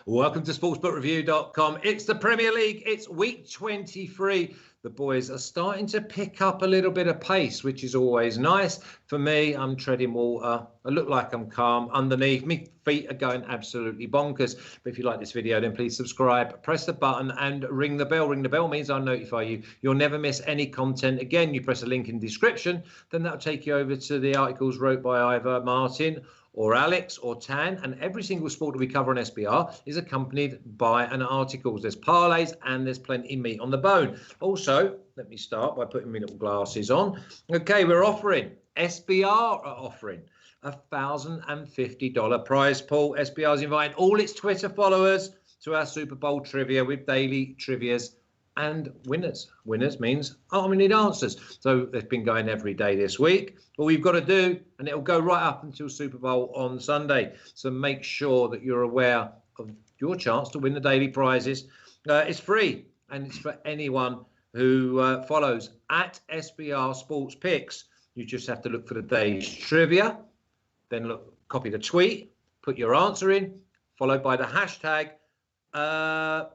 Welcome to sportsbookreview.com. It's the Premier League. It's week 23. The boys are starting to pick up a little bit of pace, which is always nice. For me, I'm treading water. I look like I'm calm. Underneath, my feet are going absolutely bonkers. But if you like this video, then please subscribe, press the button and ring the bell. Ring the bell means I'll notify you. You'll never miss any content again. You press a link in the description, then that'll take you over to the articles wrote by either Martin or Alex or Tan, and every single sport that we cover on SBR is accompanied by an article. There's parlays and there's plenty of meat on the bone. Also, let me start by putting my little glasses on. Okay, we're offering, SBR are offering a $1,050 prize pool. SBR's inviting all its Twitter followers to our Super Bowl trivia with daily trivias and winners. Winners means we need answers. So they've been going every day this week. All you've got to do, and it'll go right up until Super Bowl on Sunday. So make sure that you're aware of your chance to win the daily prizes. It's free, and it's for anyone who follows at SBR Sports Picks. You just have to look for the day's trivia, then copy the tweet, put your answer in, followed by the hashtag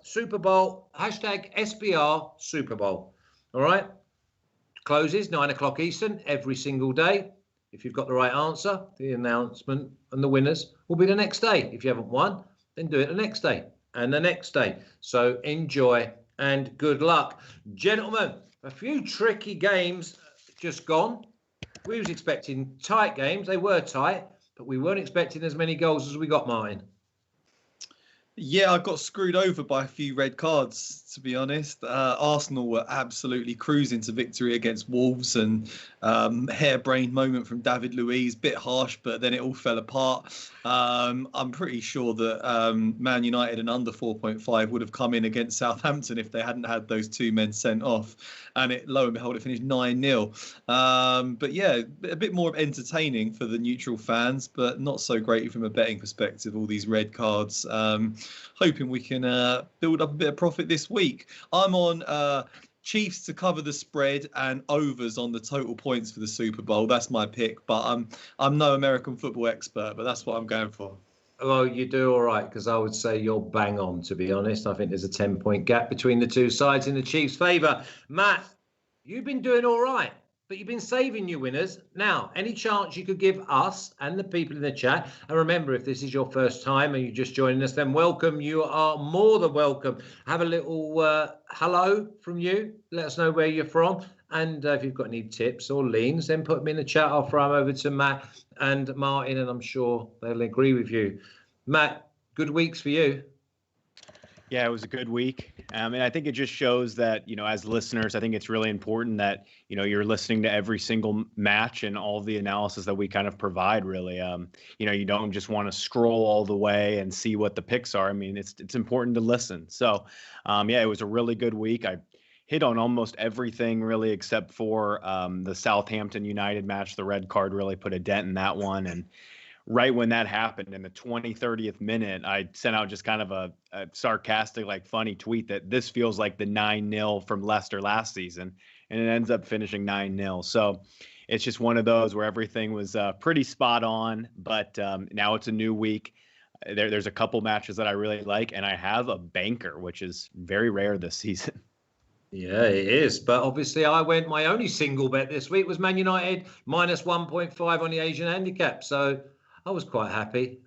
Super Bowl, hashtag SBR Super Bowl. All right. Closes 9 o'clock Eastern every single day. If you've got the right answer, the announcement and the winners will be the next day. If you haven't won, then do it the next day and the next day. So enjoy and good luck. Gentlemen, a few tricky games just gone. We was expecting tight games. They were tight, but we weren't expecting as many goals as we got, Martin. Yeah, I got screwed over by a few red cards, to be honest. Arsenal were absolutely cruising to victory against Wolves, and harebrained moment from David Luiz, bit harsh, but then it all fell apart. I'm pretty sure that Man United and under 4.5 would have come in against Southampton if they hadn't had those two men sent off. And lo and behold, it finished 9-0. But yeah, a bit more entertaining for the neutral fans, but not so great from a betting perspective, all these red cards. Hoping we can build up a bit of profit this week. I'm on Chiefs to cover the spread and overs on the total points for the Super Bowl. That's my pick, but I'm no American football expert, but that's what I'm going for. Well, you do all right, because I would say you're bang on, to be honest. I think there's a 10-point gap between the two sides in the Chiefs' favour. Matt, you've been doing all right, but you've been saving your winners. Now, any chance you could give us and the people in the chat, and remember, if this is your first time and you're just joining us, then welcome. You are more than welcome. Have a little hello from you. Let us know where you're from. And if you've got any tips or leans, then put them in the chat. I'll throw them over to Matt and Martin, and I'm sure they'll agree with you. Matt, good weeks for you. Yeah, it was a good week. And I think it just shows that, as listeners, I think it's really important that, you're listening to every single match and all the analysis that we kind of provide, really. You don't just want to scroll all the way and see what the picks are. I mean, it's important to listen. So, yeah, it was a really good week. I hit on almost everything, really, except for the Southampton United match. The red card really put a dent in that one. And right when that happened, in the 30th minute, I sent out just kind of a sarcastic, funny tweet that this feels like the 9-0 from Leicester last season, and it ends up finishing 9-0. So it's just one of those where everything was pretty spot on, but now it's a new week. There's a couple matches that I really like, and I have a banker, which is very rare this season. Yeah, it is. But obviously, my only single bet this week was Man United minus 1.5 on the Asian handicap. So I was quite happy.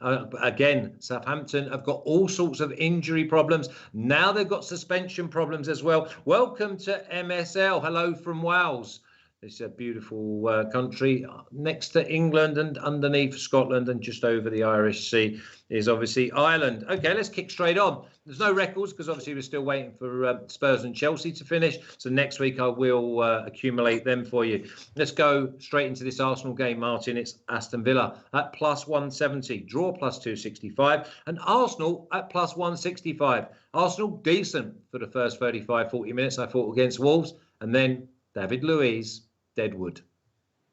Again, Southampton have got all sorts of injury problems. Now they've got suspension problems as well. Welcome to MSL. Hello from Wales. It's a beautiful country next to England and underneath Scotland, and just over the Irish Sea is obviously Ireland. Okay, let's kick straight on. There's no records because obviously we're still waiting for Spurs and Chelsea to finish. So next week I will accumulate them for you. Let's go straight into this Arsenal game, Martin. It's Aston Villa at plus 170, draw plus 265, and Arsenal at plus 165. Arsenal decent for the first 35, 40 minutes, I thought, against Wolves, and then David Luiz, Deadwood.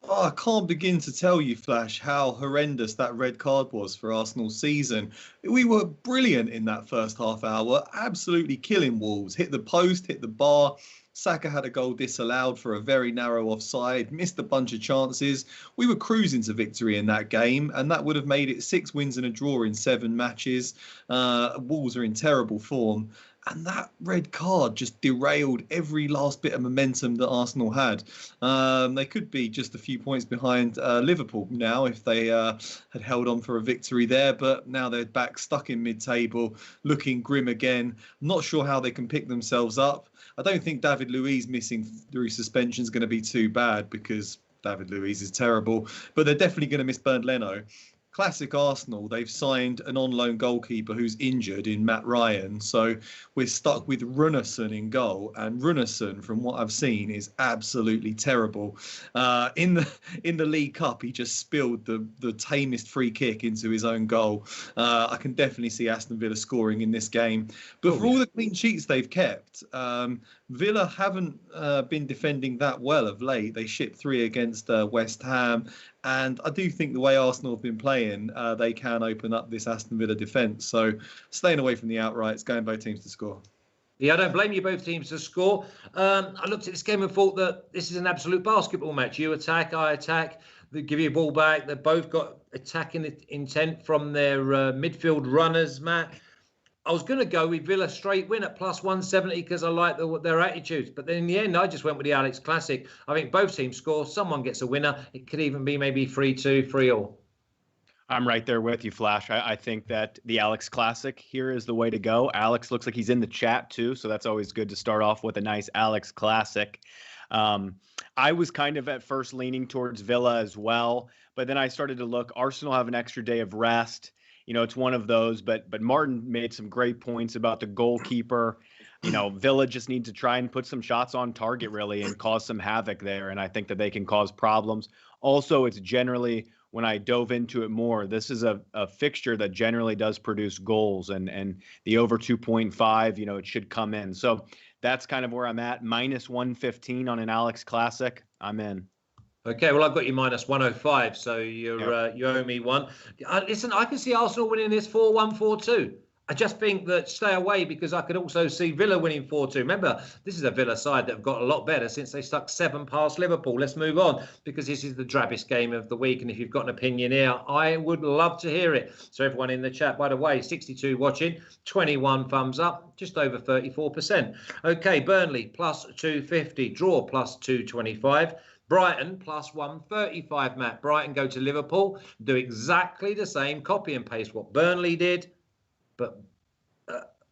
Oh, I can't begin to tell you, Flash, how horrendous that red card was for Arsenal's season. We were brilliant in that first half hour, absolutely killing Wolves. Hit the post, hit the bar, Saka had a goal disallowed for a very narrow offside, missed a bunch of chances. We were cruising to victory in that game, and that would have made it 6 wins and a draw in 7 matches. Wolves are in terrible form. And that red card just derailed every last bit of momentum that Arsenal had. They could be just a few points behind Liverpool now if they had held on for a victory there. But now they're back stuck in mid-table, looking grim again. I'm not sure how they can pick themselves up. I don't think David Luiz missing through suspension is going to be too bad because David Luiz is terrible. But they're definitely going to miss Bernd Leno. Classic Arsenal, they've signed an on-loan goalkeeper who's injured in Matt Ryan. So we're stuck with Runarsson in goal. And Runarsson, from what I've seen, is absolutely terrible. In the League Cup, he just spilled the tamest free kick into his own goal. I can definitely see Aston Villa scoring in this game. But for all the clean sheets they've kept, Villa haven't been defending that well of late. They shipped 3 against West Ham. And I do think the way Arsenal have been playing, they can open up this Aston Villa defence. So staying away from the outrights, going both teams to score. Yeah, I don't blame you, both teams to score. I looked at this game and thought that this is an absolute basketball match. You attack, I attack. They give you a ball back. They've both got attacking intent from their midfield runners, Matt. I was going to go with Villa straight win at plus 170 because I like their attitudes. But then in the end, I just went with the Alex Classic. I think both teams score. Someone gets a winner. It could even be maybe 3-2, 3-3. I'm right there with you, Flash. I think that the Alex Classic here is the way to go. Alex looks like he's in the chat too, so that's always good to start off with a nice Alex Classic. I was kind of at first leaning towards Villa as well, but then I started to look. Arsenal have an extra day of rest. You know, it's one of those, but Martin made some great points about the goalkeeper. You know, Villa just need to try and put some shots on target, really, and cause some havoc there. And I think that they can cause problems. Also, it's generally, when I dove into it more, this is a fixture that generally does produce goals. And the over 2.5, you know, it should come in. So that's kind of where I'm at. Minus 115 on an Alex Classic. I'm in. Okay, well, I've got you minus 105, so you owe me one. Listen, I can see Arsenal winning this 4-1, 4-2. I just think that stay away because I could also see Villa winning 4-2. Remember, this is a Villa side that have got a lot better since they stuck 7 past Liverpool. Let's move on because this is the drabbest game of the week. And if you've got an opinion here, I would love to hear it. So everyone in the chat, by the way, 62 watching, 21 thumbs up, just over 34%. Okay, Burnley plus 250, draw plus 225. Brighton plus 135, Matt. Brighton go to Liverpool, do exactly the same, copy and paste what Burnley did. But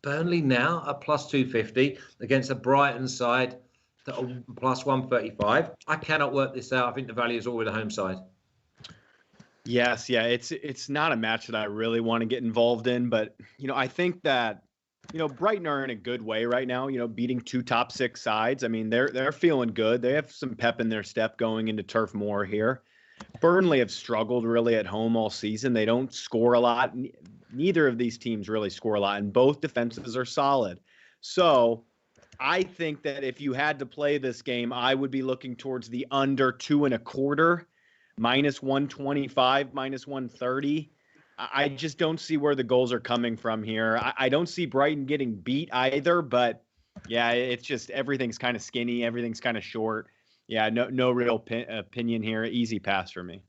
Burnley now at plus 250 against a Brighton side that are plus 135. I cannot work this out. I think the value is all with the home side. Yes, yeah, it's not a match that I really want to get involved in, but you know, I think that Brighton are in a good way right now, beating 2 top 6 sides. I mean, they're feeling good. They have some pep in their step going into Turf Moor here. Burnley have struggled really at home all season. They don't score a lot. Neither of these teams really score a lot, and both defenses are solid. So I think that if you had to play this game, I would be looking towards the under 2.25, minus 125, minus 130. I just don't see where the goals are coming from here. I don't see Brighton getting beat either, but yeah, it's just everything's kind of skinny. Everything's kind of short. Yeah, no real opinion here. Easy pass for me.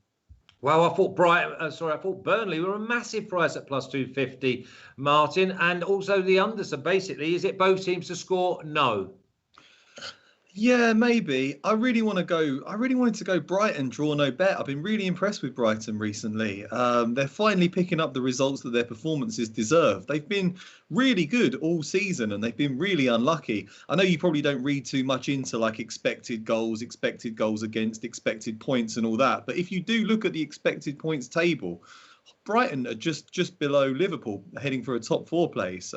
Well, I thought Burnley were a massive price at plus 250, Martin, and also the under. So basically, is it both teams to score? No. Yeah, maybe. I really wanted to go Brighton, draw no bet. I've been really impressed with Brighton recently. They're finally picking up the results that their performances deserve. They've been really good all season and they've been really unlucky. I know you probably don't read too much into like expected goals against, expected points and all that. But if you do look at the expected points table, Brighton are just below Liverpool, heading for a top 4 place.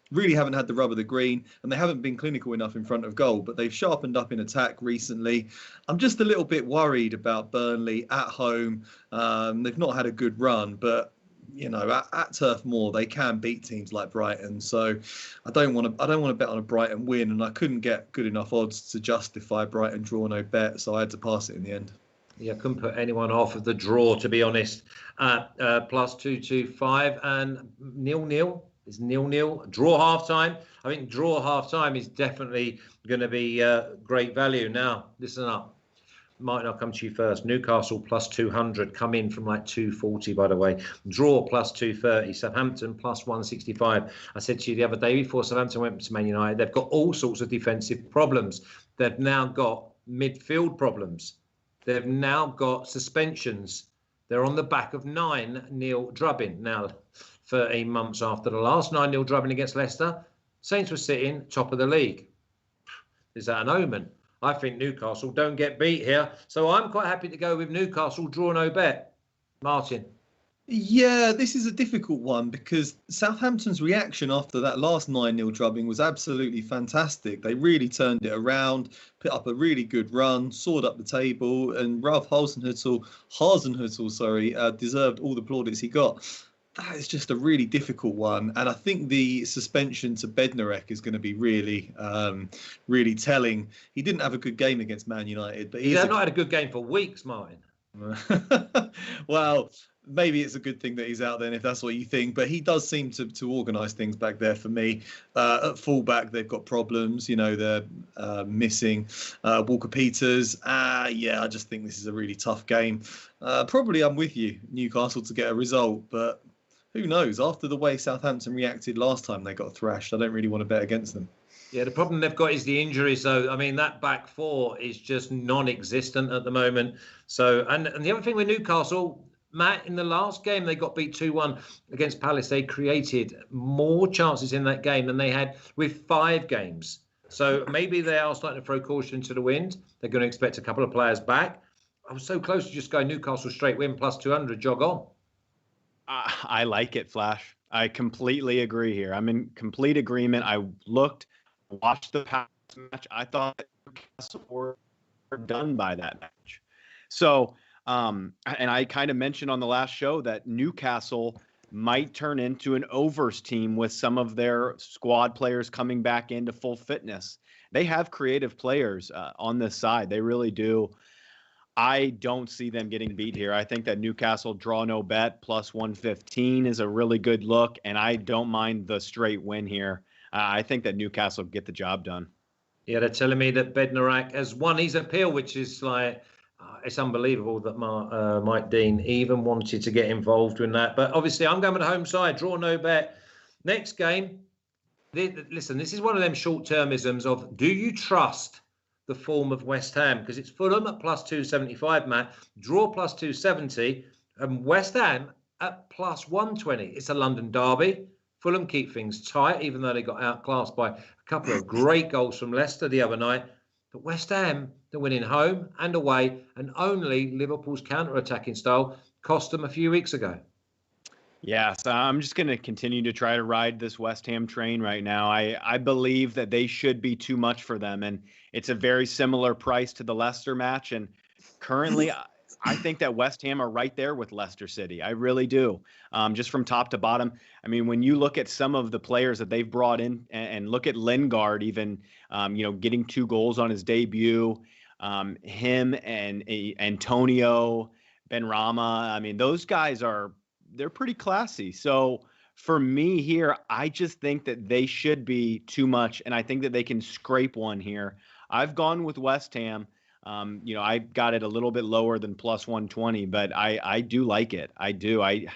Really haven't had the rub of the green, and they haven't been clinical enough in front of goal, but they've sharpened up in attack recently. I'm just a little bit worried about Burnley at home. They've not had a good run, but at Turf Moor they can beat teams like Brighton. So I don't want to bet on a Brighton win, and I couldn't get good enough odds to justify Brighton draw no bet, so I had to pass it in the end. Yeah, couldn't put anyone off of the draw, to be honest, at plus 225 and 0-0. It's 0-0. Draw half-time. I think draw half-time is definitely going to be great value. Now, listen up. Might not come to you first. Newcastle plus 200, come in from like 240, by the way. Draw plus 230. Southampton plus 165. I said to you the other day before Southampton went to Man United, they've got all sorts of defensive problems. They've now got midfield problems. They've now got suspensions. They're on the back of 9-0 drubbing. Now, 13 months after the last 9-0 drubbing against Leicester, Saints were sitting top of the league. Is that an omen? I think Newcastle don't get beat here. So I'm quite happy to go with Newcastle, draw no bet. Martin. Yeah, this is a difficult one because Southampton's reaction after that last 9-0 drubbing was absolutely fantastic. They really turned it around, put up a really good run, soared up the table, and Ralph Hasenhüttl, deserved all the plaudits he got. That is just a really difficult one. And I think the suspension to Bednarek is going to be really, really telling. He didn't have a good game against Man United. But he's not had a good game for weeks, Martin. Well, maybe it's a good thing that he's out then if that's what you think. But he does seem to organise things back there for me. At fullback, they've got problems. They're missing Walker-Peters. Yeah, I just think this is a really tough game. Probably I'm with you, Newcastle, to get a result. But who knows? After the way Southampton reacted last time they got thrashed, I don't really want to bet against them. Yeah, the problem they've got is the injuries. So, I mean, that back four is just non-existent at the moment. So, and the other thing with Newcastle, Matt, in the last game, they got beat 2-1 against Palace. They created more chances in that game than they had with 5 games. So maybe they are starting to throw caution to the wind. They're going to expect a couple of players back. I was so close to just going Newcastle straight win plus 200, jog on. I like it, Flash. I completely agree here. I'm in complete agreement. I watched the past match. I thought Newcastle were done by that match. So, and I kind of mentioned on the last show that Newcastle might turn into an overs team with some of their squad players coming back into full fitness. They have creative players on this side. They really do. I don't see them getting beat here. I think that Newcastle draw no bet plus 115 is a really good look, and I don't mind the straight win here. I think that Newcastle get the job done. Yeah, they're telling me that Bednarek has won his appeal, which is like, it's unbelievable that Mike Dean even wanted to get involved in that. But obviously, I'm going with the home side, draw no bet. Next game, listen, this is one of them short-termisms of, do you trust the form of West Ham? Because it's Fulham at plus 275, Matt, draw plus 270, and West Ham at plus 120. It's a London derby. Fulham keep things tight, even though they got outclassed by a couple of great goals from Leicester the other night. But West Ham, they're winning home and away, and only Liverpool's counter-attacking style cost them a few weeks ago. Yeah, so I'm just going to continue to try to ride this West Ham train right now. I believe that they should be too much for them, and it's a very similar price to the Leicester match. And currently, I think that West Ham are right there with Leicester City. I really do, just from top to bottom. I mean, when you look at some of the players that they've brought in and look at Lingard even, getting 2 goals on his debut, him and Antonio, Benrahma, I mean, those guys they're pretty classy. So for me here, I just think that they should be too much, and I think that they can scrape one here. I've gone with West Ham. I got it a little bit lower than plus 120, but I do like it. I do. I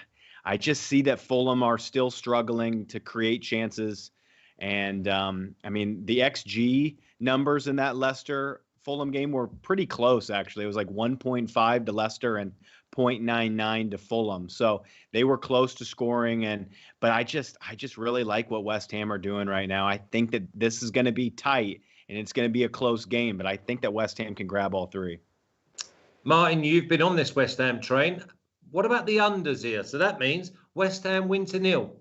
just see that Fulham are still struggling to create chances. And, the XG numbers in that Leicester-Fulham game were pretty close, actually. It was like 1.5 to Leicester and 0.99 to Fulham. So they were close to scoring. But I just really like what West Ham are doing right now. I think that this is going to be tight. And it's going to be a close game, but I think that West Ham can grab all 3. Martin, you've been on this West Ham train. What about the unders here? So that means West Ham win to 0.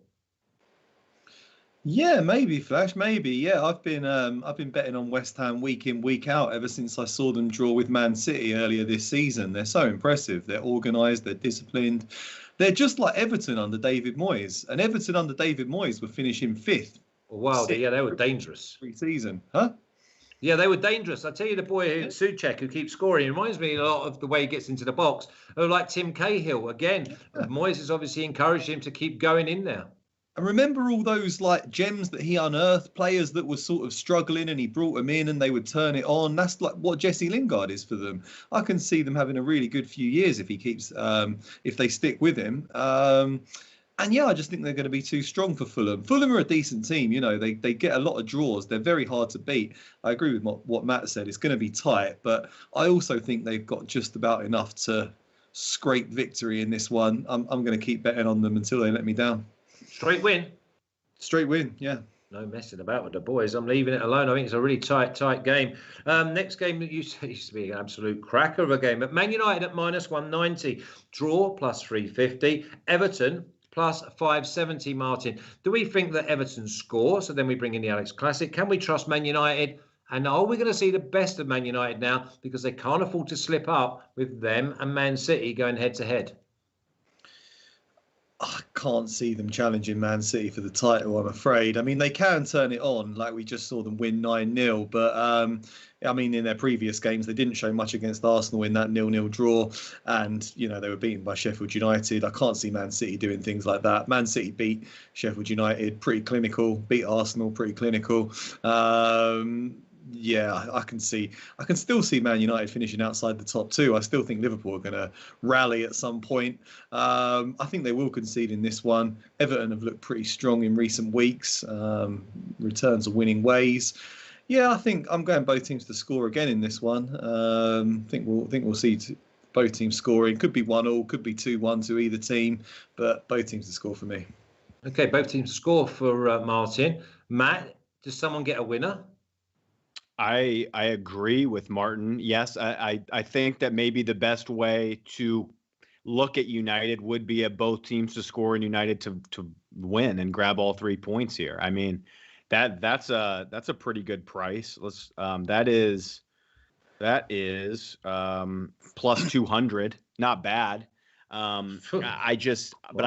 Yeah, maybe, Flash, maybe. Yeah, I've been betting on West Ham week in, week out ever since I saw them draw with Man City earlier this season. They're so impressive. They're organised. They're disciplined. They're just like Everton under David Moyes. And Everton under David Moyes were finishing 5th. Wow, yeah, they were dangerous. Pre-season, huh? Yeah, they were dangerous. I tell you, the boy Soucek who keeps scoring reminds me a lot of the way he gets into the box. Like Tim Cahill again. Moyes has obviously encouraged him to keep going in there. And remember all those like gems that he unearthed, players that were sort of struggling and he brought them in and they would turn it on. That's like what Jesse Lingard is for them. I can see them having a really good few years if he keeps, if they stick with him. And yeah, I just think they're going to be too strong for Fulham. Fulham are a decent team. They get a lot of draws. They're very hard to beat. I agree with what Matt said. It's going to be tight, but I also think they've got just about enough to scrape victory in this one. I'm going to keep betting on them until they let me down. Straight win. Straight win, yeah. No messing about with the boys. I'm leaving it alone. I think it's a really tight game. Next game that used to be an absolute cracker of a game. But Man United at -190. Draw +350. Everton +570, Martin. Do we think that Everton score? So then we bring in the Alex Classic. Can we trust Man United? And are we going to see the best of Man United now? Because they can't afford to slip up with them and Man City going head to head. I can't see them challenging Man City for the title, I'm afraid. I mean, they can turn it on, like we just saw them win 9-0. But, I mean, in their previous games, they didn't show much against Arsenal in that 0-0 draw. And, they were beaten by Sheffield United. I can't see Man City doing things like that. Man City beat Sheffield United, pretty clinical. Beat Arsenal, pretty clinical. Yeah, I can still see Man United finishing outside the top two. I still think Liverpool are going to rally at some point. I think they will concede in this one. Everton have looked pretty strong in recent weeks. Returns of winning ways. Yeah, I think I'm going both teams to score again in this one. I think we'll see both teams scoring. Could be 1-1, could be 2-1 to either team, but both teams to score for me. Okay, both teams to score for Martin. Matt, does someone get a winner? I agree with Martin. Yes, I think that maybe the best way to look at United would be at both teams to score and United to win and grab all 3 points here. I mean, that's a pretty good price. Let's that is plus 200. Not bad. But I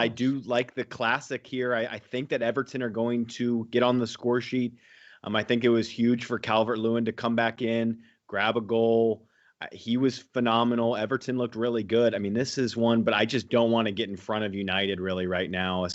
do like the classic here. I think that Everton are going to get on the score sheet. I think it was huge for Calvert-Lewin to come back in, grab a goal. He was phenomenal. Everton looked really good. I mean, this is one, but I just don't want to get in front of United really right now.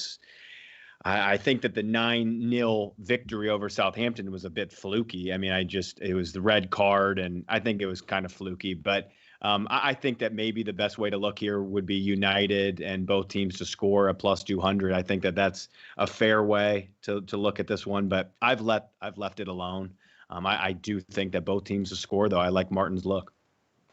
I think that the 9-0 victory over Southampton was a bit fluky. I mean, it was the red card, and I think it was kind of fluky. But I think that maybe the best way to look here would be United and both teams to score a plus 200. I think that that's a fair way to look at this one, but I've left it alone. I do think that both teams to score, though. I like Martin's look.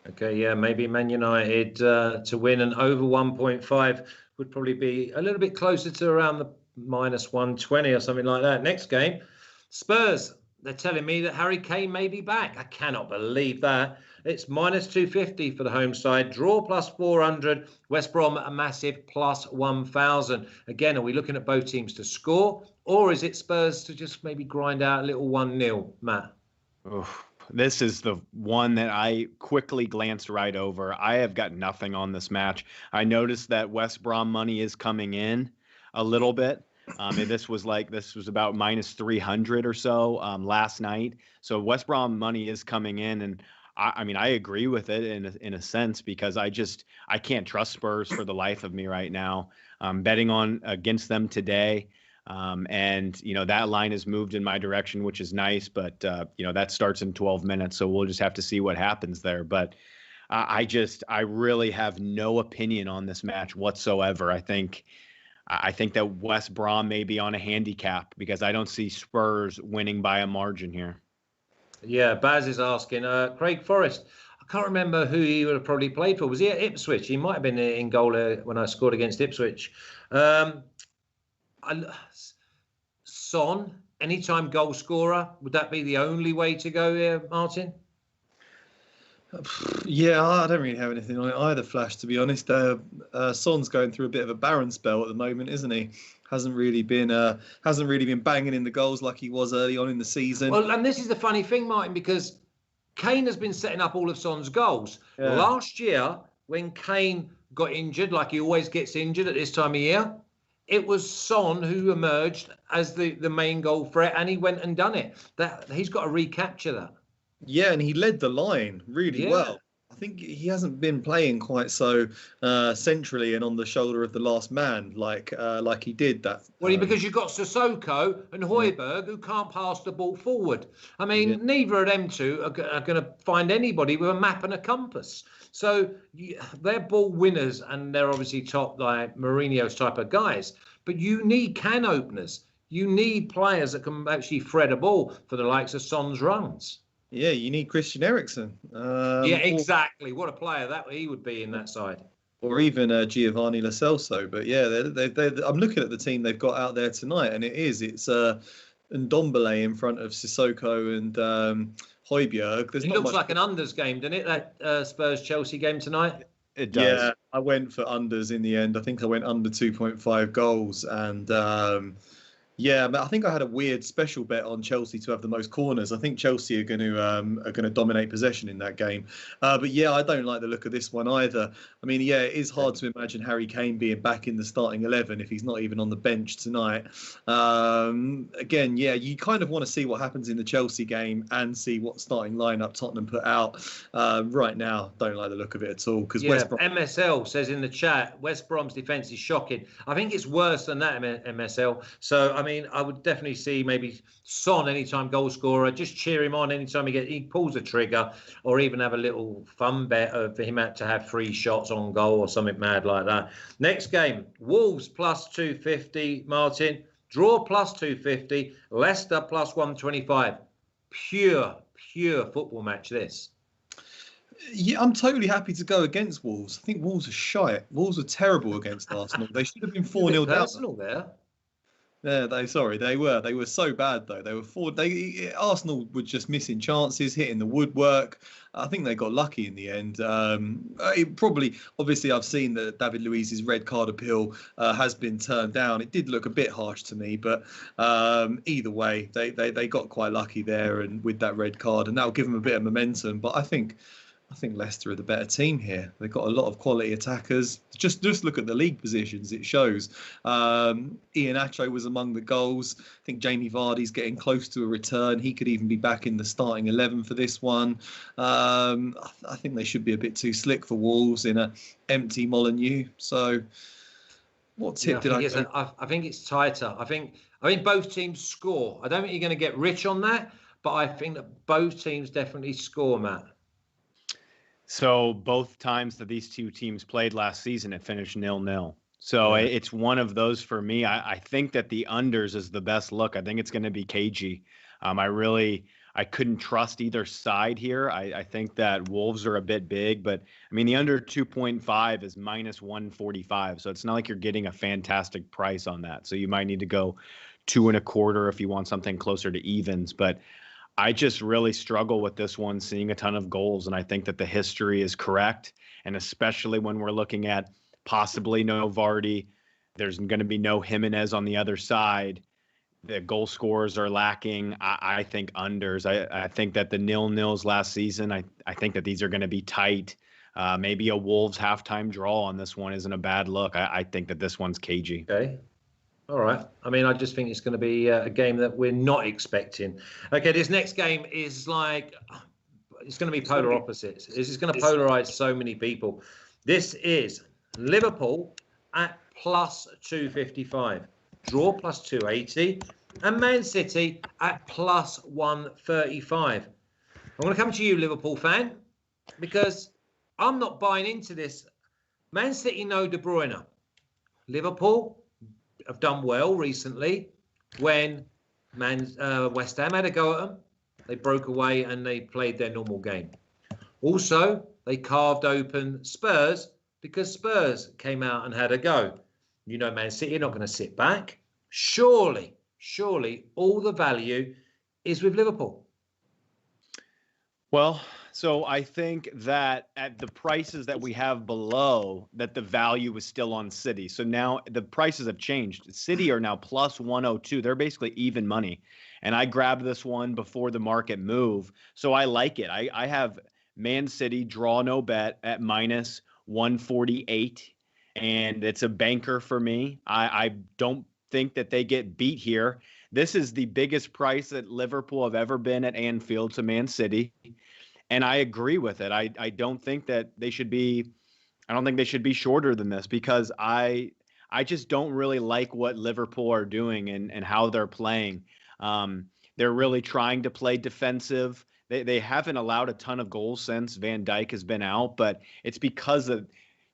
Okay, yeah, maybe Man United to win, and over 1.5 would probably be a little bit closer to around the -120 or something like that. Next game, Spurs. They're telling me that Harry Kane may be back. I cannot believe that. It's -250 for the home side. Draw +400. West Brom a massive +1,000. Again, are we looking at both teams to score, or is it Spurs to just maybe grind out a little 1-0, Matt? This is the one that I quickly glanced right over. I have got nothing on this match. I noticed that West Brom money is coming in a little bit. And this was about -300 or so last night. So West Brom money is coming in, and I mean, I agree with it in a sense, because I can't trust Spurs for the life of me right now. I'm betting against them today. And that line has moved in my direction, which is nice, but that starts in 12 minutes. So we'll just have to see what happens there. But I really have no opinion on this match whatsoever. I think that West Brom may be on a handicap, because I don't see Spurs winning by a margin here. Yeah, Baz is asking. Craig Forrest, I can't remember who he would have probably played for. Was he at Ipswich? He might have been in goal when I scored against Ipswich. Son, anytime goal scorer, would that be the only way to go here, Martin? Yeah, I don't really have anything on it either, Flash, to be honest. Son's going through a bit of a barren spell at the moment, isn't he? Hasn't really been banging in the goals like he was early on in the season. Well, and this is the funny thing, Martin, because Kane has been setting up all of Son's goals. Yeah. Last year, when Kane got injured, like he always gets injured at this time of year, it was Son who emerged as the main goal threat, and he went and done it. He's got to recapture that. Yeah, and he led the line really well. I I think he hasn't been playing quite so centrally and on the shoulder of the last man like he did that. Well, because you've got Sissoko and Højbjerg who can't pass the ball forward. I mean, neither of them two are going to find anybody with a map and a compass. So they're ball winners, and they're obviously top, like Mourinho's type of guys. But you need can openers. You need players that can actually thread a ball for the likes of Son's runs. Yeah, you need Christian Eriksen. Yeah, exactly. What a player that he would be in that side. Or even Giovanni Lo Celso. But yeah, I'm looking at the team they've got out there tonight, and it's Ndombele in front of Sissoko and Højbjerg. It looks like an unders game, doesn't it? That Spurs-Chelsea game tonight. It does. Yeah, I went for unders in the end. I think I went under 2.5 goals, and yeah, but I think I had a weird special bet on Chelsea to have the most corners. I think Chelsea are going to dominate possession in that game. But yeah, I don't like the look of this one either. I mean, yeah, it is hard to imagine Harry Kane being back in the starting 11 if he's not even on the bench tonight. Again, yeah, you kind of want to see what happens in the Chelsea game and see what starting lineup Tottenham put out. Right now, don't like the look of it at all because West Brom. MSL says in the chat, West Brom's defence is shocking. I think it's worse than that, MSL. So I mean, I would definitely see maybe Son anytime goal scorer. Just cheer him on anytime he pulls a trigger, or even have a little fun bet for him to have 3 shots on goal or something mad like that. Next game, Wolves plus 250, Martin. Draw plus 250, Leicester plus 125. Pure football match, this. Yeah, I'm totally happy to go against Wolves. I think Wolves are shite. Wolves are terrible against Arsenal. They should have been 4-0 down. Arsenal there. Yeah, they were so bad though. They were Arsenal were just missing chances, hitting the woodwork. I think they got lucky in the end. Obviously, I've seen that David Luiz's red card appeal has been turned down. It did look a bit harsh to me, but either way, they got quite lucky there and with that red card, and that'll give them a bit of momentum. But I think Leicester are the better team here. They've got a lot of quality attackers. Just look at the league positions. It shows. Iheanacho was among the goals. I think Jamie Vardy's getting close to a return. He could even be back in the starting 11 for this one. I think they should be a bit too slick for Wolves in an empty Molineux. So, what tip did I go? I think it's tighter. I think both teams score. I don't think you're going to get rich on that, but I think that both teams definitely score, Matt. So both times that these two teams played last season, it finished 0-0. So it's one of those for me. I think that the unders is the best look. I think it's going to be cagey. I couldn't trust either side here. I think that Wolves are a bit big, but I mean, the under 2.5 is minus 145. So it's not like you're getting a fantastic price on that. So you might need to go 2.25 if you want something closer to evens. But I just really struggle with this one, seeing a ton of goals. And I think that the history is correct. And especially when we're looking at possibly no Vardy, there's going to be no Jimenez on the other side. The goal scorers are lacking. I think unders. I think that the 0-0s last season, I think that these are going to be tight. Maybe a Wolves halftime draw on this one isn't a bad look. I think that this one's cagey. Okay. All right. I mean, I just think it's going to be a game that we're not expecting. Okay, this next game is it's going to be polar opposites. This is going to polarize so many people. This is Liverpool at plus 255, draw plus 280, and Man City at plus 135. I'm going to come to you, Liverpool fan, because I'm not buying into this. Man City, no De Bruyne. Liverpool have done well recently. When West Ham had a go at them, they broke away and they played their normal game. Also, they carved open Spurs because Spurs came out and had a go. You know, Man City are not going to sit back. Surely, all the value is with Liverpool. Well, so I think that at the prices that we have below, that the value is still on City. So now the prices have changed. City are now plus 102. They're basically even money. And I grabbed this one before the market move. So I like it. I have Man City draw no bet at minus 148. And it's a banker for me. I don't think that they get beat here. This is the biggest price that Liverpool have ever been at Anfield to Man City. And I agree with it. I don't think that they should be. I don't think they should be shorter than this because I just don't really like what Liverpool are doing and how they're playing. They're really trying to play defensive. They haven't allowed a ton of goals since Van Dijk has been out, but it's because of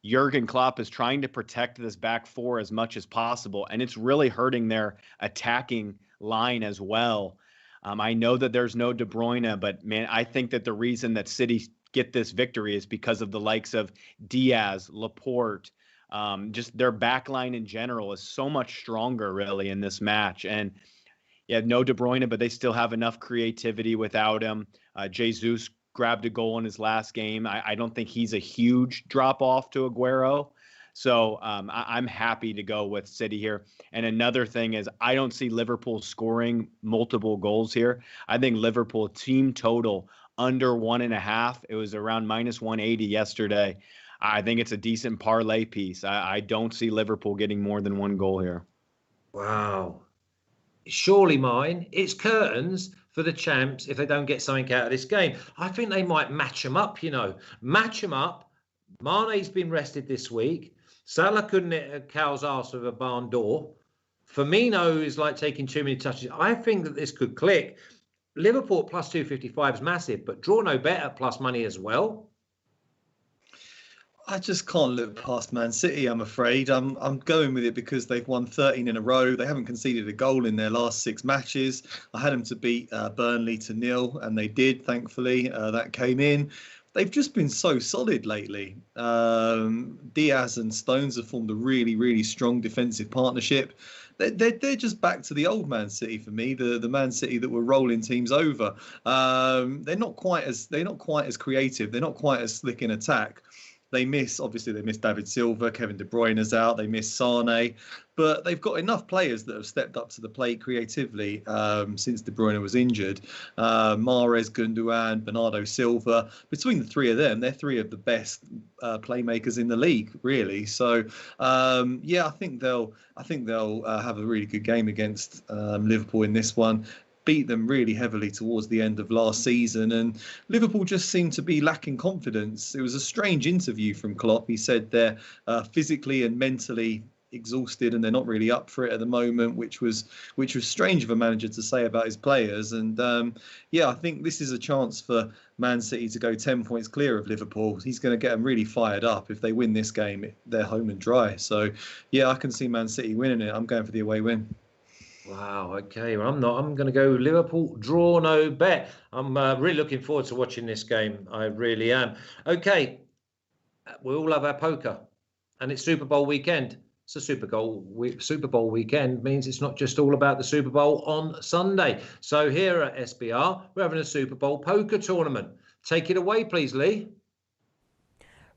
Jurgen Klopp is trying to protect this back four as much as possible, and it's really hurting their attacking line as well. I know that there's no De Bruyne, but man, I think that the reason that City get this victory is because of the likes of Diaz, Laporte, just their back line in general is so much stronger really in this match. And yeah, no De Bruyne, but they still have enough creativity without him. Jesus grabbed a goal in his last game. I don't think he's a huge drop off to Aguero. So I'm happy to go with City here. And another thing is I don't see Liverpool scoring multiple goals here. I think Liverpool team total under 1.5. It was around -180 yesterday. I think it's a decent parlay piece. I don't see Liverpool getting more than 1 goal here. Wow. Surely mine. It's curtains for the champs if they don't get something out of this game. I think they might match them up, Match them up. Mane's been rested this week. Salah couldn't hit a cow's arse with a barn door. Firmino is like taking too many touches. I think that this could click. Liverpool plus 255 is massive, but draw no better plus money as well. I just can't look past Man City, I'm afraid. I'm going with it because they've won 13 in a row. They haven't conceded a goal in their last 6 matches. I had them to beat Burnley to 0, and they did, thankfully. That came in. They've just been so solid lately. Diaz and Stones have formed a really, really strong defensive partnership. They're just back to the old Man City for me, the Man City that were rolling teams over. They're not quite as creative. They're not quite as slick in attack. They miss David Silva, Kevin De Bruyne's out, they miss Sane, but they've got enough players that have stepped up to the plate creatively since De Bruyne was injured. Mahrez, Gundogan, Bernardo Silva. Between the 3 of them, they're 3 of the best playmakers in the league, really. So I think they'll have a really good game against Liverpool in this one. Beat them really heavily towards the end of last season, and Liverpool just seemed to be lacking confidence. It was a strange interview from Klopp. He said they're physically and mentally exhausted and they're not really up for it at the moment, which was strange of a manager to say about his players. And I think this is a chance for Man City to go 10 points clear of Liverpool. He's going to get them really fired up. If they win this game, they're home and dry. So I can see Man City winning it. I'm going for the away win. Wow. Okay. Well, I'm not. I'm going to go Liverpool draw no bet. I'm really looking forward to watching this game. I really am. Okay. We all love our poker, and it's Super Bowl weekend. So Super Bowl weekend means it's not just all about the Super Bowl on Sunday. So here at SBR, we're having a Super Bowl poker tournament. Take it away, please, Lee.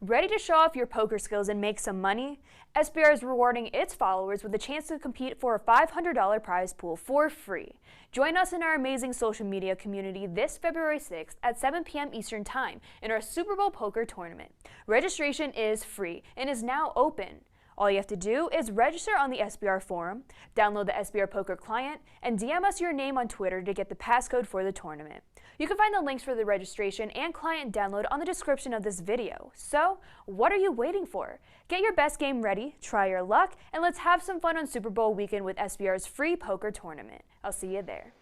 Ready to show off your poker skills and make some money? SBR is rewarding its followers with a chance to compete for a $500 prize pool for free. Join us in our amazing social media community this February 6th at 7 p.m. Eastern Time in our Super Bowl poker tournament. Registration is free and is now open. All you have to do is register on the SBR forum, download the SBR Poker client, and DM us your name on Twitter to get the passcode for the tournament. You can find the links for the registration and client download on the description of this video. So, what are you waiting for? Get your best game ready, try your luck, and let's have some fun on Super Bowl weekend with SBR's free poker tournament. I'll see you there.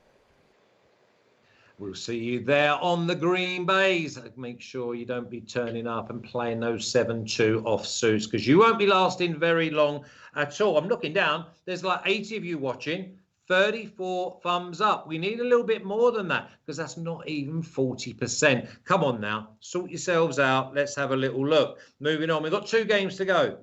We'll see you there on the Green Bays. Make sure you don't be turning up and playing those 7-2 offsuits because you won't be lasting very long at all. I'm looking down. There's like 80 of you watching. 34 thumbs up. We need a little bit more than that because that's not even 40%. Come on now. Sort yourselves out. Let's have a little look. Moving on. We've got 2 games to go.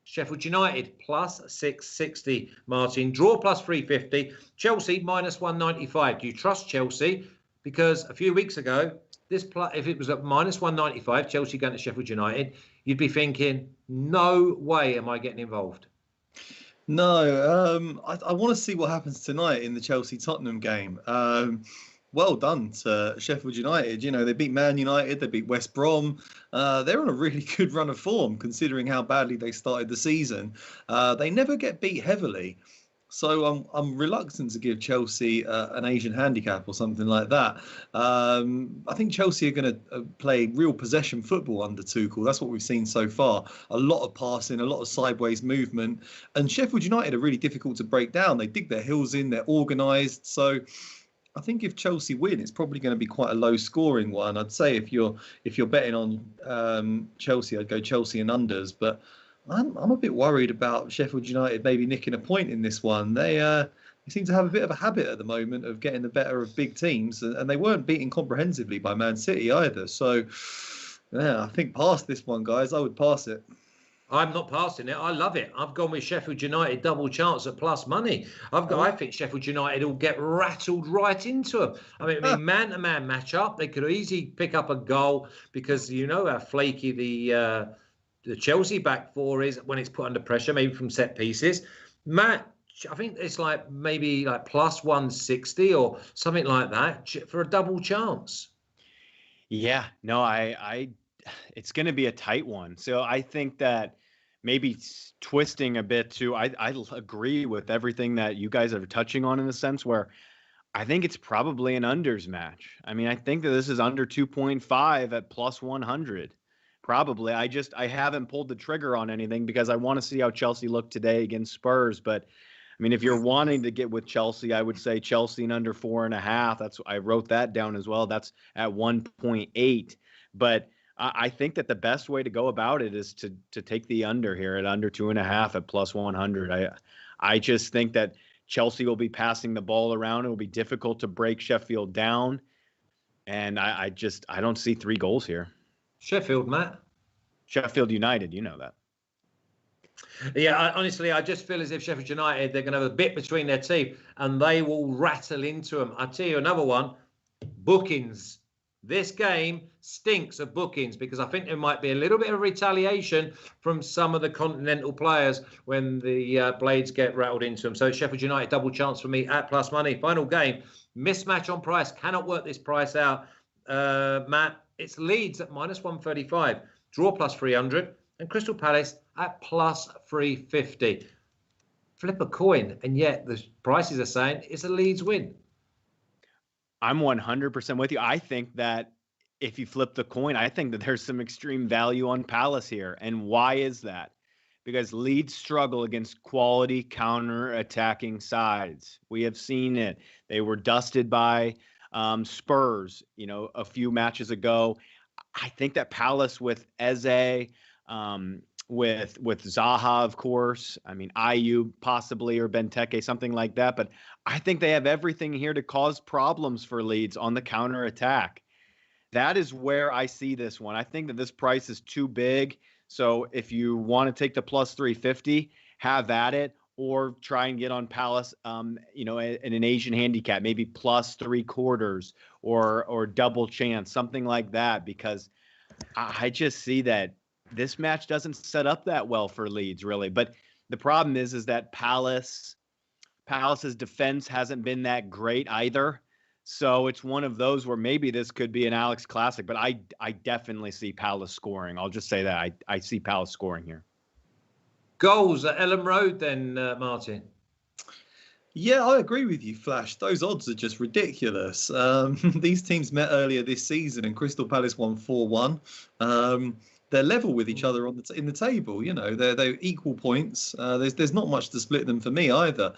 Sheffield United plus 660. Martin. Draw plus 350. Chelsea minus 195. Do you trust Chelsea? Because a few weeks ago, if it was at minus 195, Chelsea going to Sheffield United, you'd be thinking, no way am I getting involved. No, I want to see what happens tonight in the Chelsea-Tottenham game. Well done to Sheffield United. You know, they beat Man United, they beat West Brom. They're on a really good run of form, considering how badly they started the season. They never get beat heavily. So I'm reluctant to give Chelsea an Asian handicap or something like that. I think Chelsea are going to play real possession football under Tuchel. That's what we've seen so far. A lot of passing, a lot of sideways movement. And Sheffield United are really difficult to break down. They dig their heels in, they're organised. So I think if Chelsea win, it's probably going to be quite a low-scoring one. I'd say if you're betting on Chelsea, I'd go Chelsea and unders. But I'm a bit worried about Sheffield United maybe nicking a point in this one. They seem to have a bit of a habit at the moment of getting the better of big teams, and they weren't beaten comprehensively by Man City either. So, yeah, I think past this one, guys. I would pass it. I'm not passing it. I love it. I've gone with Sheffield United double chance at plus money. I think Sheffield United will get rattled right into them. I mean, man-to-man match-up. They could easily pick up a goal because you know how flaky the Chelsea back four is when it's put under pressure, maybe from set pieces. Matt, I think it's maybe plus 160 or something like that for a double chance. Yeah, no, it's going to be a tight one. So I think that maybe twisting a bit too, I agree with everything that you guys are touching on in the sense where I think it's probably an unders match. I mean, I think that this is under 2.5 at plus 100. Probably. I haven't pulled the trigger on anything because I want to see how Chelsea look today against Spurs. But I mean, if you're wanting to get with Chelsea, I would say Chelsea and under 4.5. I wrote that down as well. That's at 1.8. But I think that the best way to go about it is to take the under here at under 2.5 at plus 100. I just think that Chelsea will be passing the ball around. It will be difficult to break Sheffield down. And I don't see 3 goals here. Sheffield, Matt? Sheffield United, you know that. Yeah, honestly, I just feel as if Sheffield United, they're going to have a bit between their teeth and they will rattle into them. I'll tell you another one, bookings. This game stinks of bookings because I think there might be a little bit of retaliation from some of the continental players when the blades get rattled into them. So Sheffield United double chance for me at plus money. Final game, mismatch on price. Cannot work this price out. Matt, it's Leeds at minus 135, draw plus 300, and Crystal Palace at plus 350. Flip a coin, and yet the prices are saying it's a Leeds win. I'm 100% with you. I think that if you flip the coin, I think that there's some extreme value on Palace here. And why is that? Because Leeds struggle against quality counter-attacking sides. We have seen it. They were dusted by Spurs, a few matches ago. I think that Palace with Eze, with Zaha, of course. I mean, Ayew possibly or Benteke, something like that. But I think they have everything here to cause problems for Leeds on the counter attack. That is where I see this one. I think that this price is too big. So if you want to take the plus 350, have at it. Or try and get on Palace, in an Asian handicap, maybe plus 3/4 or double chance, something like that, because I just see that this match doesn't set up that well for Leeds, really. But the problem is that Palace's defense hasn't been that great either. So it's one of those where maybe this could be an Alex Classic, but I definitely see Palace scoring. I'll just say that I see Palace scoring here. Goals at Ellen Road then, Martin? Yeah, I agree with you, Flash. Those odds are just ridiculous. These teams met earlier this season and Crystal Palace won 4-1. They're level with each other in the table. They're equal points. There's not much to split them for me either.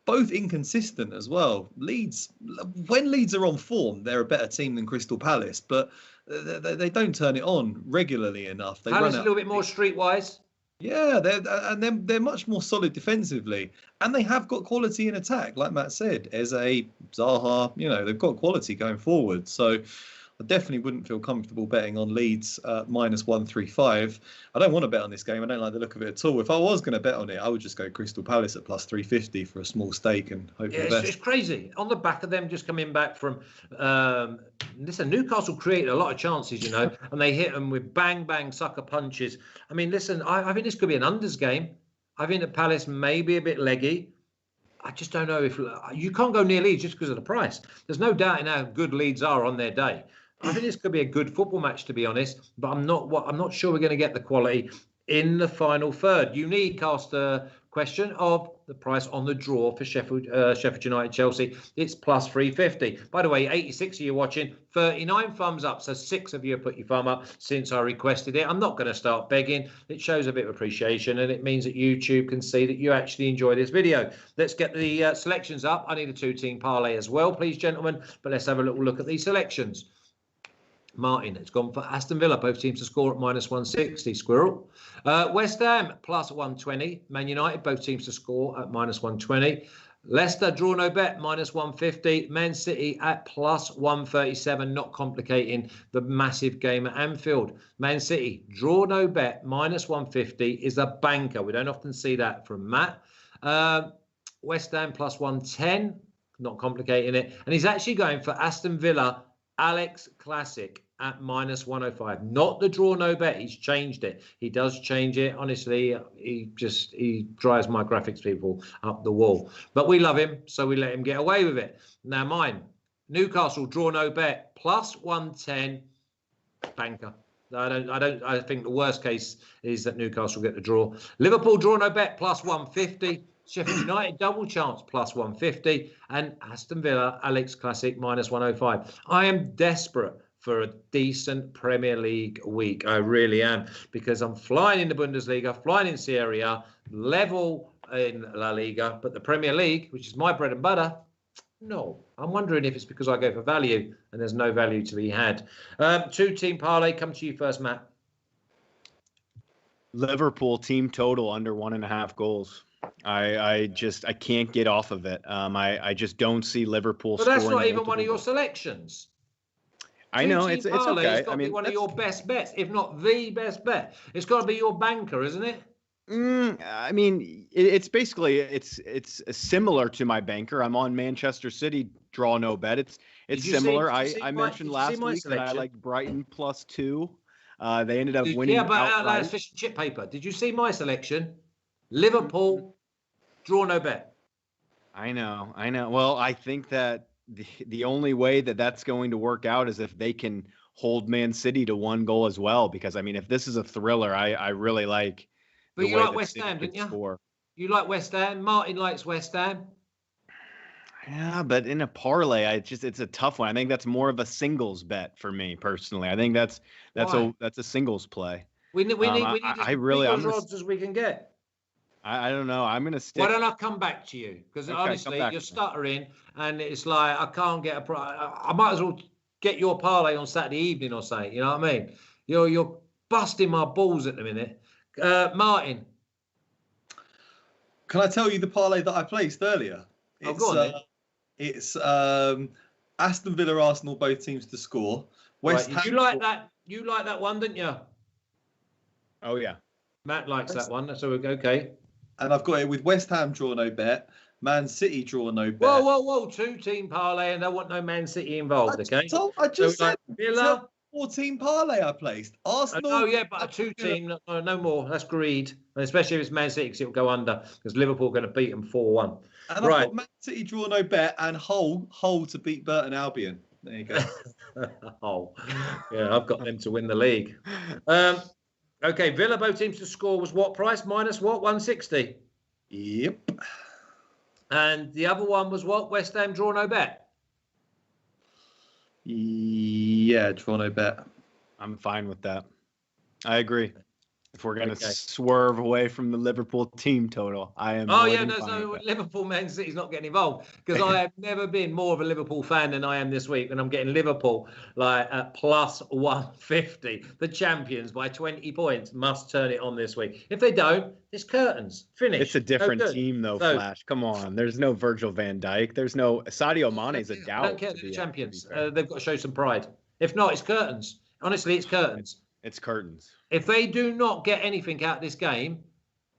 Both inconsistent as well. When Leeds are on form, they're a better team than Crystal Palace, but they don't turn it on regularly enough. Palace a little bit more streetwise. Yeah, they're much more solid defensively, and they have got quality in attack, like Matt said. Eze, Zaha, they've got quality going forward. So I definitely wouldn't feel comfortable betting on Leeds minus 135. I don't want to bet on this game. I don't like the look of it at all. If I was going to bet on it, I would just go Crystal Palace at plus 350 for a small stake and hope for the best. It's crazy. On the back of them just coming back from, Newcastle created a lot of chances, and they hit them with bang, bang, sucker punches. I mean, listen, I think this could be an unders game. I think that Palace may be a bit leggy. I just don't know if you can't go near Leeds just because of the price. There's no doubt in how good Leeds are on their day. I think this could be a good football match, to be honest, but I'm not sure we're going to get the quality in the final third. You need, cast a question of the price on the draw for Sheffield United Chelsea. It's plus 350. By the way, 86 of you watching, 39 thumbs up. So 6 of you have put your thumb up since I requested it. I'm not going to start begging. It shows a bit of appreciation, and it means that YouTube can see that you actually enjoy this video. Let's get the selections up. I need a 2-team parlay as well, please, gentlemen. But let's have a little look at these selections. Martin, it's gone for Aston Villa, both teams to score at minus 160. Squirrel. West Ham, plus 120. Man United, both teams to score at minus 120. Leicester, draw no bet, minus 150. Man City at plus 137, not complicating the massive game at Anfield. Man City, draw no bet, minus 150 is a banker. We don't often see that from Matt. West Ham, plus 110, not complicating it. And he's actually going for Aston Villa, Alex Classic at minus 105. Not the draw no bet. He's changed it. He does change it. Honestly, he drives my graphics people up the wall. But we love him, so we let him get away with it. Now mine, Newcastle draw no bet plus 110, banker. I think the worst case is that Newcastle get the draw. Liverpool draw no bet plus 150. Sheffield United double chance plus 150, and Aston Villa Alex Classic minus 105. I am desperate for a decent Premier League week. I really am, because I'm flying in the Bundesliga, flying in Serie A, level in La Liga, but the Premier League, which is my bread and butter, no. I'm wondering if it's because I go for value and there's no value to be had. 2-team parlay, come to you first, Matt. Liverpool team total under 1.5 goals. I can't get off of it. I just don't see Liverpool. But that's not even one of your selections. I know it's okay. It's got to be one of your best bets, if not the best bet. It's got to be your banker, isn't it? I mean, it's basically it's similar to my banker. I'm on Manchester City draw no bet. It's similar. I mentioned last week that I liked Brighton plus 2. They ended up winning. Yeah, but that's fish and chip paper. Did you see my selection? Liverpool, draw no bet. I know. Well, I think that the only way that that's going to work out is if they can hold Man City to 1 goal as well. Because, I mean, if this is a thriller, I really like. But you like West Ham, didn't you? Score. You like West Ham. Martin likes West Ham. Yeah, but in a parlay, it's a tough one. I think that's more of a singles bet for me personally. I think that's a singles play. We need as big odds as we can get. I don't know. I'm going to stick. Why don't I come back to you? Because honestly, you're stuttering, and it's like I can't get I might as well get your parlay on Saturday evening or something. You know what I mean? You're busting my balls at the minute. Martin. Can I tell you the parlay that I placed earlier? Go on, it's Aston Villa, Arsenal, both teams to score. West Ham. You like that? You like that one, didn't you? Oh yeah. Matt likes that one. So we're okay. And I've got it with West Ham draw no bet, Man City draw no bet. Whoa! 2-team parlay, and I want no Man City involved. I just said Villa. 4-team parlay I placed. Arsenal. Oh yeah, but a 2-team, no more. That's greed, especially if it's Man City, because it will go under. Because Liverpool are going to beat them 4-1. And I've got Man City draw no bet and Hull to beat Burton Albion. There you go. Hull. Yeah, I've got them to win the league. Okay, Villa both teams to score was what price? Minus what? 160. Yep. And the other one was what? West Ham draw no bet. Yeah, draw no bet. I'm fine with that. I agree. If we're going to swerve away from the Liverpool team total, I am. Oh, yeah, no, Liverpool Man City's not getting involved, because I have never been more of a Liverpool fan than I am this week. And I'm getting Liverpool like at plus 150. The champions by 20 points must turn it on this week. If they don't, it's curtains. Finish. It's a different team, though, Flash. Come on. There's no Virgil van Dijk. There's no Sadio Mane's a doubt. I don't care. They're the champions. They've got to show some pride. If not, it's curtains. Honestly, it's curtains. It's curtains. If they do not get anything out of this game,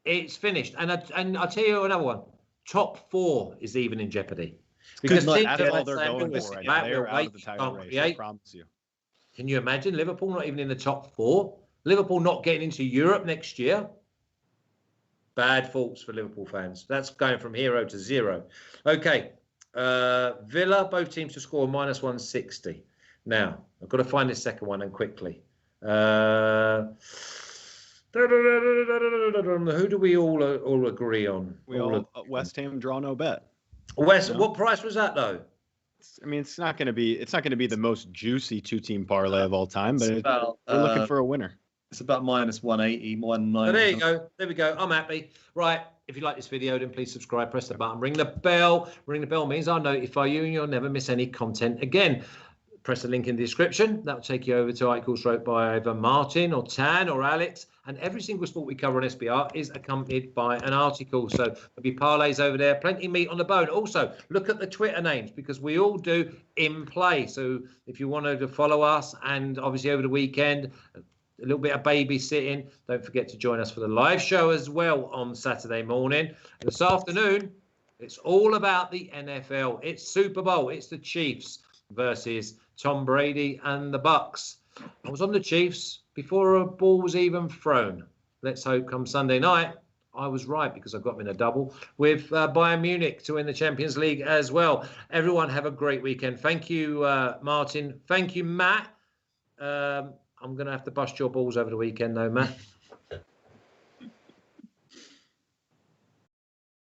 it's finished. And I'll tell you another one. Top 4 is even in jeopardy. Because that's all they're going for. They're out of the title race, I promise you. Can you imagine Liverpool not even in the top 4? Liverpool not getting into Europe next year? Bad thoughts for Liverpool fans. That's going from hero to zero. Okay. Villa, both teams to score minus 160. Now, I've got to find this second one and quickly. Who do we all agree on? We all West Ham draw no bet. West, what price was that though? I mean, it's not going to be the most juicy 2-team parlay of all time, but we're looking for a winner. It's about minus 180, 190. So there you go. There we go. I'm happy. Right. If you like this video, then please subscribe, press the button, ring the bell. Ring the bell means I'll notify you and you'll never miss any content again. Press the link in the description. That'll take you over to articles wrote by either Martin or Tan or Alex. And every single sport we cover on SBR is accompanied by an article. So there'll be parlays over there, plenty of meat on the bone. Also, look at the Twitter names because we all do in play. So if you wanted to follow us and obviously over the weekend, a little bit of babysitting, don't forget to join us for the live show as well on Saturday morning. And this afternoon, it's all about the NFL. It's Super Bowl. It's the Chiefs versus Tom Brady and the Bucks. I was on the Chiefs before a ball was even thrown. Let's hope come Sunday night, I was right because I've got them in a double with Bayern Munich to win the Champions League as well. Everyone have a great weekend. Thank you, Martin. Thank you, Matt. I'm going to have to bust your balls over the weekend, though, Matt.